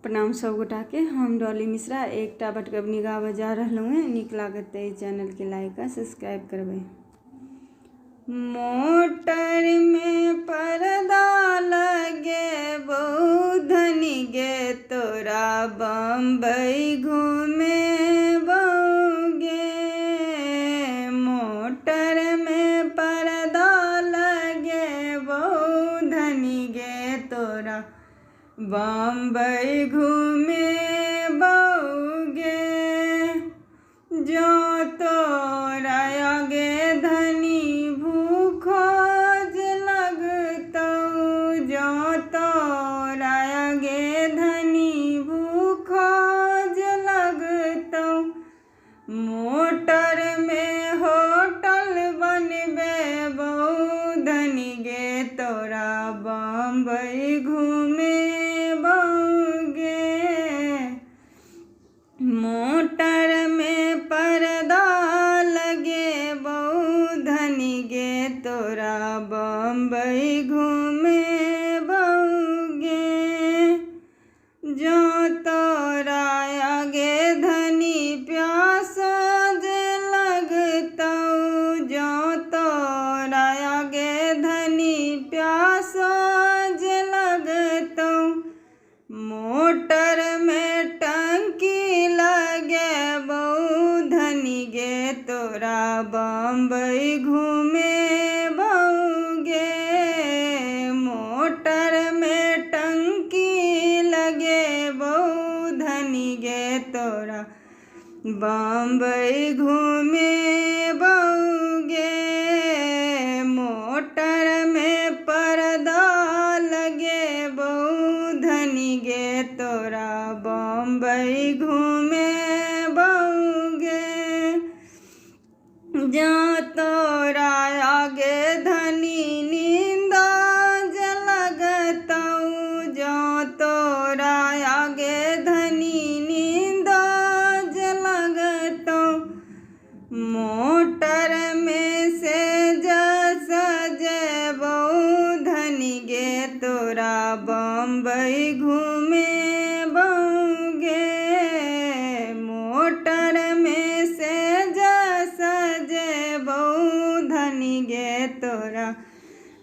प्रणाम सब गोटा के। हम डॉली मिश्रा एकटा बटगबनी गाबऽ जा रहलहुँ हैं। नीक लागत तऽ चैनल के लाइक आ सब्सक्राइब करबै। मोटर में पर्दा लगे बौधनी गे तोरा बम्बई घूमे बौगे। मोटर में पर्दा लगे बौधनी गे तोरा बम्बई घूमे बौगे। जो तोरा आगे धनी भूखो जे लगतौ, जो तोरा आगे धनी भूखो जे लगतौ। मोटर में होटल बनबे बौधनी गे तोरा बम्बई घूमे बौगे। मोटर में पर्दा लगे बौधनी गे तोरा बम्बई घूमे बौगे। जो तोरा आगे धनी प्यासा जे लगतौ, जो तोरा आगे धनी प्यासा जे लगतौ। मोटर में टंकी लगे बौधनी गे तोरा बम्बई घूमे बौगे। मोटर में टंकी लगे बौधनी गे तोरा बम्बई घूमे बौगे। मोटर में पर्दा लगे बौधनी गे तोरा बम्बई घूमे बौगे। जो तोरा आगे धनी नींदा जे लगतौ, जो तोरा आगे धनी नींदा जे लगतौ। मोटर में से सजे बौधनी गे तोरा बम्बई घूमे बौगे। मोटर में से सजे बौधनी गे तोरा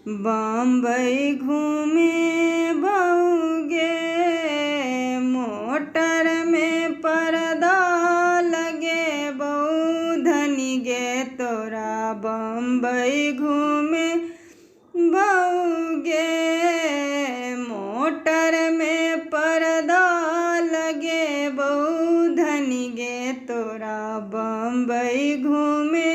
बम्बई घूमे बौगे। मोटर में पर्दा लगे बौधनी गे तोरा बम्बई घूमे बौगे। मोटर में पर्दा लगे बौधनी गे तोरा बम्बई घूमे